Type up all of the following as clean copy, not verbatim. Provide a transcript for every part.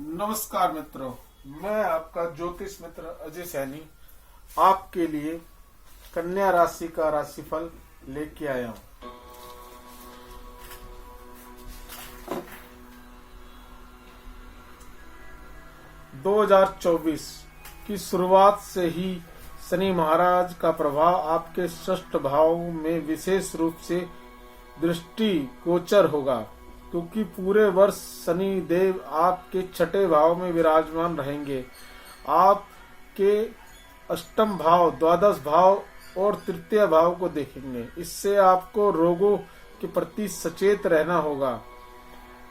नमस्कार मित्रों, मैं आपका ज्योतिष मित्र अजय सैनी आपके लिए कन्या राशि का राशिफल लेके आया हूं। दो 2024 की शुरुआत से ही शनि महाराज का प्रभाव आपके षष्ठ भाव में विशेष रूप से दृष्टि गोचर होगा, क्योंकि पूरे वर्ष शनि देव आपके छठे भाव में विराजमान रहेंगे। आपके अष्टम भाव, द्वादश भाव और तृतीय भाव को देखेंगे। इससे आपको रोगों के प्रति सचेत रहना होगा,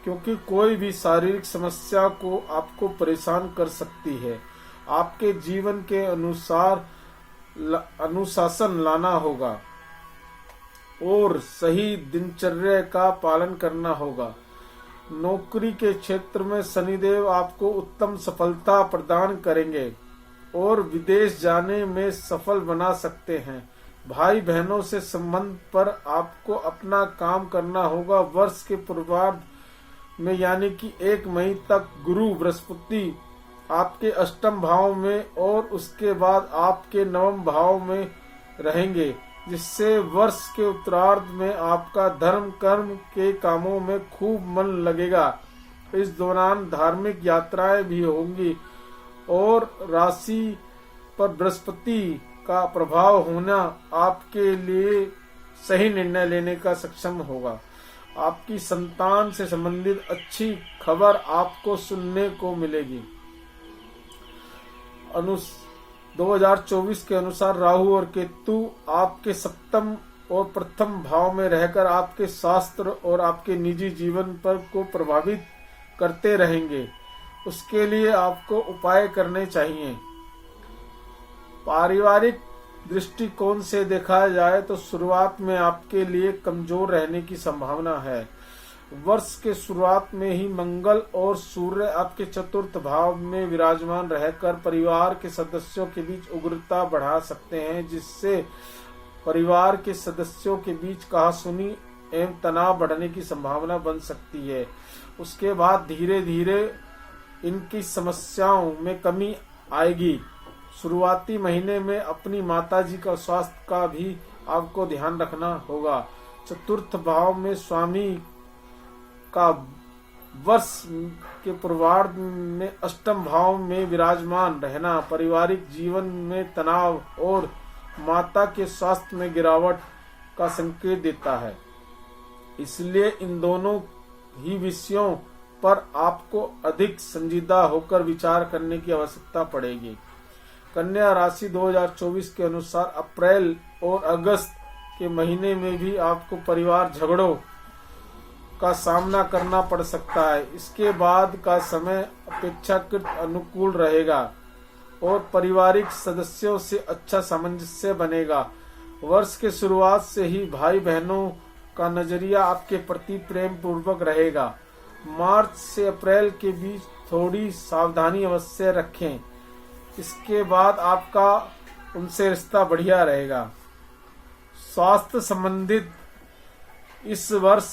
क्योंकि कोई भी शारीरिक समस्या को आपको परेशान कर सकती है। आपके जीवन के अनुसार अनुशासन लाना होगा और सही दिनचर्या का पालन करना होगा। नौकरी के क्षेत्र में शनिदेव आपको उत्तम सफलता प्रदान करेंगे और विदेश जाने में सफल बना सकते हैं। भाई बहनों से संबंध पर आपको अपना काम करना होगा। वर्ष के पूर्वार्ध में यानी कि 1 मई तक गुरु बृहस्पति आपके अष्टम भाव में और उसके बाद आपके नवम भाव में रहेंगे, जिससे वर्ष के उत्तरार्ध में आपका धर्म कर्म के कामों में खूब मन लगेगा। इस दौरान धार्मिक यात्राएं भी होंगी और राशि पर बृहस्पति का प्रभाव होना आपके लिए सही निर्णय लेने का सक्षम होगा। आपकी संतान से संबंधित अच्छी खबर आपको सुनने को मिलेगी। 2024 के अनुसार राहु और केतु आपके सप्तम और प्रथम भाव में रहकर आपके शास्त्र और आपके निजी जीवन पर को प्रभावित करते रहेंगे। उसके लिए आपको उपाय करने चाहिए। पारिवारिक दृष्टिकोण से देखा जाए तो शुरुआत में आपके लिए कमजोर रहने की संभावना है। वर्ष के शुरुआत में ही मंगल और सूर्य आपके चतुर्थ भाव में विराजमान रहकर परिवार के सदस्यों के बीच उग्रता बढ़ा सकते हैं, जिससे परिवार के सदस्यों के बीच कहासुनी एवं तनाव बढ़ने की संभावना बन सकती है। उसके बाद धीरे धीरे इनकी समस्याओं में कमी आएगी। शुरुआती महीने में अपनी माताजी का स्वास्थ्य का भी आपको ध्यान रखना होगा। चतुर्थ भाव में स्वामी का वर्ष के पूर्वार्ध में अष्टम भाव में विराजमान रहना पारिवारिक जीवन में तनाव और माता के स्वास्थ्य में गिरावट का संकेत देता है। इसलिए इन दोनों ही विषयों पर आपको अधिक संजीदा होकर विचार करने की आवश्यकता पड़ेगी। कन्या राशि 2024 के अनुसार अप्रैल और अगस्त के महीने में भी आपको परिवार झगड़ों का सामना करना पड़ सकता है। इसके बाद का समय अपेक्षाकृत अनुकूल रहेगा और पारिवारिक सदस्यों से अच्छा सामंजस्य बनेगा। वर्ष के शुरुआत से ही भाई बहनों का नजरिया आपके प्रति प्रेम पूर्वक रहेगा। मार्च से अप्रैल के बीच थोड़ी सावधानी अवश्य रखें। इसके बाद आपका उनसे रिश्ता बढ़िया रहेगा। स्वास्थ्य संबंधित इस वर्ष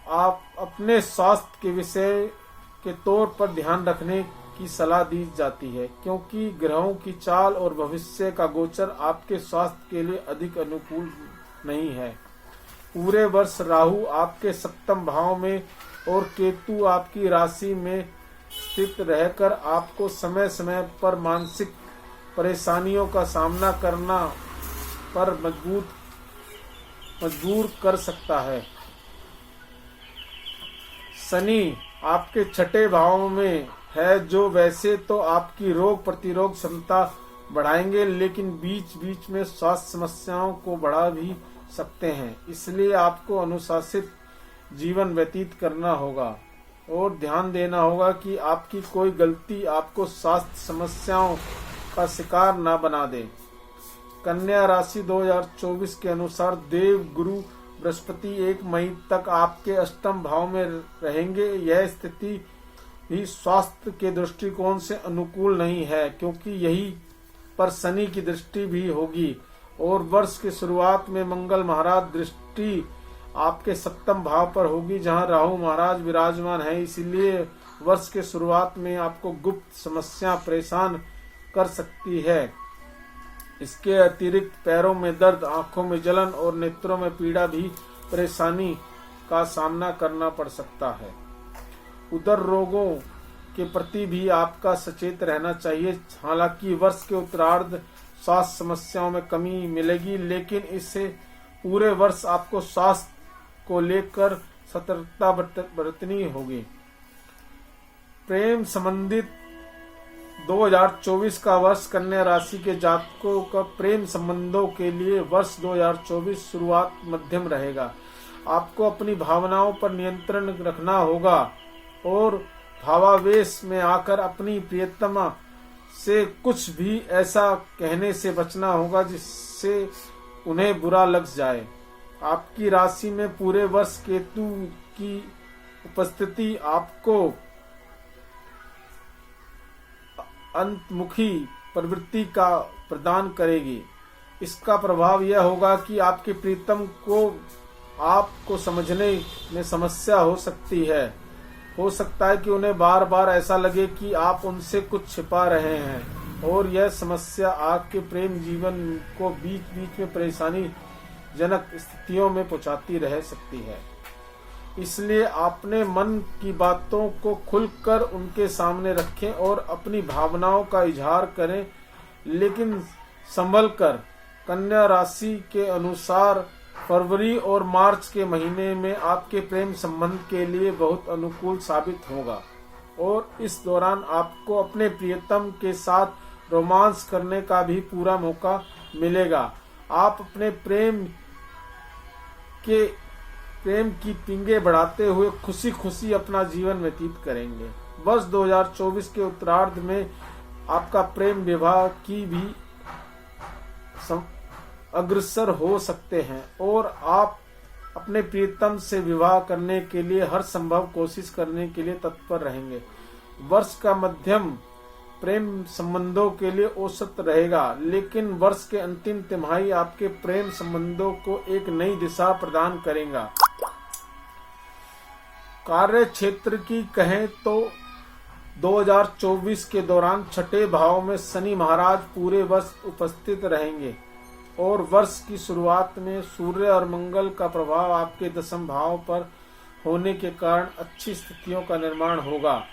आप अपने स्वास्थ्य के विषय के तौर पर ध्यान रखने की सलाह दी जाती है, क्योंकि ग्रहों की चाल और भविष्य का गोचर आपके स्वास्थ्य के लिए अधिक अनुकूल नहीं है। पूरे वर्ष राहु आपके सप्तम भाव में और केतु आपकी राशि में स्थित रहकर आपको समय समय पर मानसिक परेशानियों का सामना करना पर मजबूर कर सकता है। शनि आपके छठे भाव में है, जो वैसे तो आपकी रोग प्रतिरोध क्षमता बढ़ाएंगे, लेकिन बीच बीच में स्वास्थ्य समस्याओं को बढ़ा भी सकते हैं। इसलिए आपको अनुशासित जीवन व्यतीत करना होगा और ध्यान देना होगा कि आपकी कोई गलती आपको स्वास्थ्य समस्याओं का शिकार न बना दे। कन्या राशि 2024 के अनुसार देव गुरु बृहस्पति 1 मई तक आपके अष्टम भाव में रहेंगे। यह स्थिति भी स्वास्थ्य के दृष्टिकोण से अनुकूल नहीं है, क्योंकि यही पर शनि की दृष्टि भी होगी और वर्ष की शुरुआत में मंगल महाराज दृष्टि आपके सप्तम भाव पर होगी, जहां राहु महाराज विराजमान है। इसलिए वर्ष के शुरुआत में आपको गुप्त समस्या परेशान कर सकती है। इसके अतिरिक्त पैरों में दर्द, आंखों में जलन और नेत्रों में पीड़ा भी परेशानी का सामना करना पड़ सकता है। उदर रोगों के प्रति भी आपका सचेत रहना चाहिए। हालांकि वर्ष के उत्तरार्ध स्वास्थ्य समस्याओं में कमी मिलेगी, लेकिन इससे पूरे वर्ष आपको स्वास्थ्य को लेकर सतर्कता बरतनी होगी। प्रेम संबंधित 2024 का वर्ष कन्या राशि के जातकों का प्रेम संबंधों के लिए वर्ष 2024 शुरुआत मध्यम रहेगा। आपको अपनी भावनाओं पर नियंत्रण रखना होगा और भावावेश में आकर अपनी प्रियतमा से कुछ भी ऐसा कहने से बचना होगा जिससे उन्हें बुरा लग जाए। आपकी राशि में पूरे वर्ष केतु की उपस्थिति आपको अंतमुखी प्रवृत्ति का प्रदान करेगी। इसका प्रभाव यह होगा कि आपके प्रीतम को आपको समझने में समस्या हो सकती है। हो सकता है कि उन्हें बार बार ऐसा लगे कि आप उनसे कुछ छिपा रहे हैं और यह समस्या आपके प्रेम जीवन को बीच बीच में परेशानी जनक स्थितियों में पहुंचाती रह सकती है। इसलिए अपने मन की बातों को खुलकर उनके सामने रखें और अपनी भावनाओं का इजहार करें, लेकिन संभल कर। कन्या राशि के अनुसार फरवरी और मार्च के महीने में आपके प्रेम संबंध के लिए बहुत अनुकूल साबित होगा और इस दौरान आपको अपने प्रियतम के साथ रोमांस करने का भी पूरा मौका मिलेगा। आप अपने प्रेम की पिंगे बढ़ाते हुए खुशी खुशी अपना जीवन व्यतीत करेंगे। वर्ष 2024 के उत्तरार्ध में आपका प्रेम विवाह की भी अग्रसर हो सकते हैं और आप अपने प्रियतम से विवाह करने के लिए हर संभव कोशिश करने के लिए तत्पर रहेंगे। वर्ष का मध्यम प्रेम संबंधों के लिए औसत रहेगा, लेकिन वर्ष के अंतिम तिमाही आपके प्रेम संबंधों को एक नई दिशा प्रदान करेगा। कार्य क्षेत्र की कहें तो 2024 के दौरान छठे भाव में शनि महाराज पूरे वर्ष उपस्थित रहेंगे और वर्ष की शुरुआत में सूर्य और मंगल का प्रभाव आपके दशम भाव पर होने के कारण अच्छी स्थितियों का निर्माण होगा।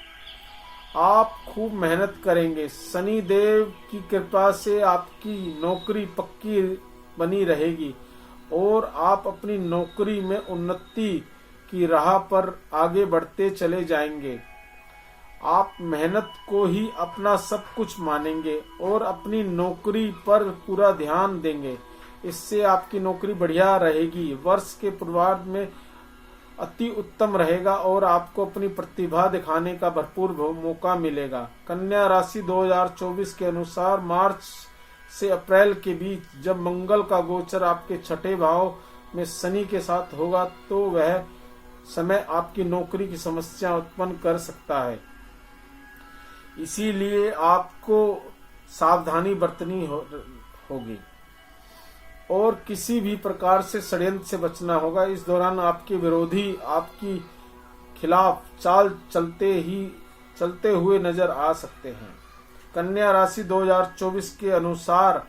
आप खूब मेहनत करेंगे। शनि देव की कृपा से आपकी नौकरी पक्की बनी रहेगी और आप अपनी नौकरी में उन्नति की राह पर आगे बढ़ते चले जाएंगे। आप मेहनत को ही अपना सब कुछ मानेंगे और अपनी नौकरी पर पूरा ध्यान देंगे। इससे आपकी नौकरी बढ़िया रहेगी। वर्ष के पूर्वार्ध में अति उत्तम रहेगा और आपको अपनी प्रतिभा दिखाने का भरपूर मौका मिलेगा। कन्या राशि 2024 के अनुसार मार्च से अप्रैल के बीच जब मंगल का गोचर आपके छठे भाव में शनि के साथ होगा तो वह समय आपकी नौकरी की समस्या उत्पन्न कर सकता है। इसीलिए आपको सावधानी बरतनी होगी और किसी भी प्रकार से षड्यंत्र से बचना होगा। इस दौरान आपके विरोधी आपकी खिलाफ चाल चलते हुए नजर आ सकते हैं। कन्या राशि 2024 के अनुसार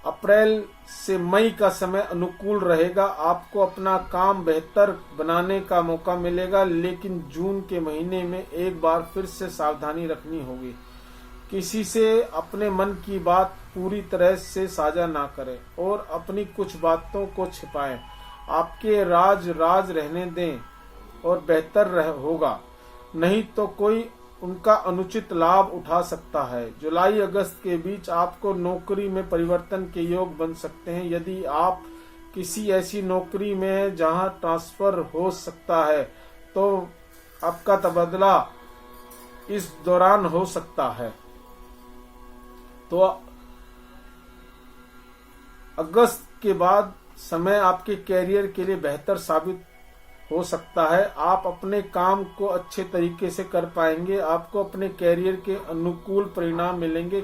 अप्रैल से मई का समय अनुकूल रहेगा। आपको अपना काम बेहतर बनाने का मौका मिलेगा, लेकिन जून के महीने में एक बार फिर से सावधानी रखनी होगी। किसी से अपने मन की बात पूरी तरह से साझा ना करें और अपनी कुछ बातों को छिपाएं। आपके राज रहने दें और बेहतर होगा, नहीं तो कोई उनका अनुचित लाभ उठा सकता है। जुलाई अगस्त के बीच आपको नौकरी में परिवर्तन के योग बन सकते हैं। यदि आप किसी ऐसी नौकरी में हैं जहां ट्रांसफर हो सकता है तो आपका तबादला इस दौरान हो सकता है। तो अगस्त के बाद समय आपके कैरियर के लिए बेहतर साबित हो सकता है। आप अपने काम को अच्छे तरीके से कर पाएंगे। आपको अपने कैरियर के अनुकूल परिणाम मिलेंगे।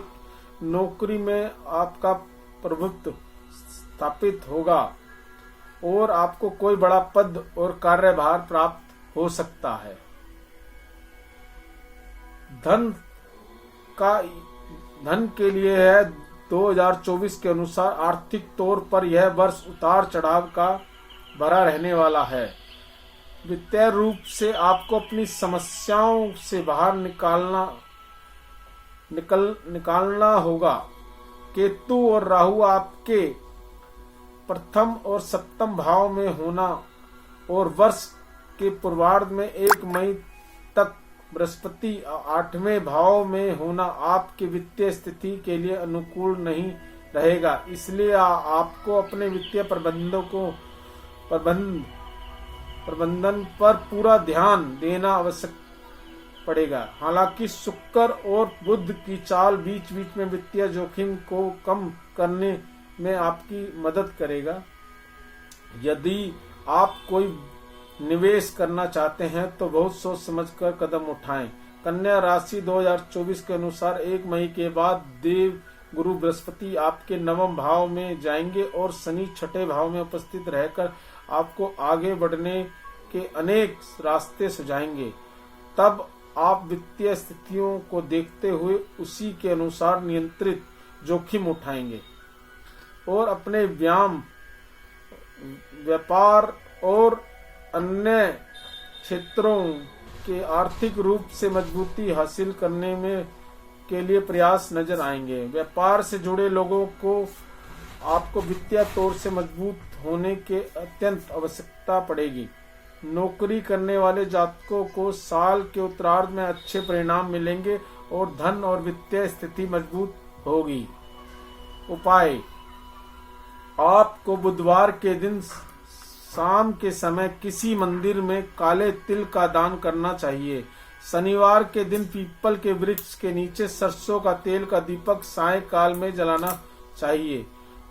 नौकरी में आपका प्रभुत्व स्थापित होगा और आपको कोई बड़ा पद और कार्यभार प्राप्त हो सकता है। धन के लिए है। 2024 के अनुसार आर्थिक तौर पर यह वर्ष उतार चढ़ाव का भरा रहने वाला है। वित्तीय रूप से आपको अपनी समस्याओं से बाहर निकालना होगा। केतु और राहु आपके प्रथम और सप्तम भाव में होना और वर्ष के पूर्वार्ध में 1 मई तक बृहस्पति 8वें भाव में होना आपकी वित्तीय स्थिति के लिए अनुकूल नहीं रहेगा। इसलिए आपको अपने वित्तीय प्रबंधन पर पूरा ध्यान देना आवश्यक पड़ेगा। हालांकि शुक्र और बुध की चाल बीच बीच में वित्तीय जोखिम को कम करने में आपकी मदद करेगा। यदि आप कोई निवेश करना चाहते हैं तो बहुत सोच समझकर कदम उठाएं। कन्या राशि 2024 के अनुसार 1 मई के बाद देव गुरु बृहस्पति आपके 9वें भाव में जाएंगे और शनि 6ठे भाव में उपस्थित रहकर आपको आगे बढ़ने के अनेक रास्ते सुझाएंगे। तब आप वित्तीय स्थितियों को देखते हुए उसी के अनुसार नियंत्रित जोखिम उठाएंगे और अपने व्यापार और अन्य क्षेत्रों के आर्थिक रूप से मजबूती हासिल करने में के लिए प्रयास नजर आएंगे। व्यापार से जुड़े लोगों को आपको वित्तीय तौर से मजबूत होने के अत्यंत आवश्यकता पड़ेगी। नौकरी करने वाले जातकों को साल के उत्तरार्ध में अच्छे परिणाम मिलेंगे और धन और वित्तीय स्थिति मजबूत होगी। उपाय: आपको बुधवार के दिन शाम के समय किसी मंदिर में काले तिल का दान करना चाहिए। शनिवार के दिन पीपल के वृक्ष के नीचे सरसों का तेल का दीपक सायंकाल में जलाना चाहिए।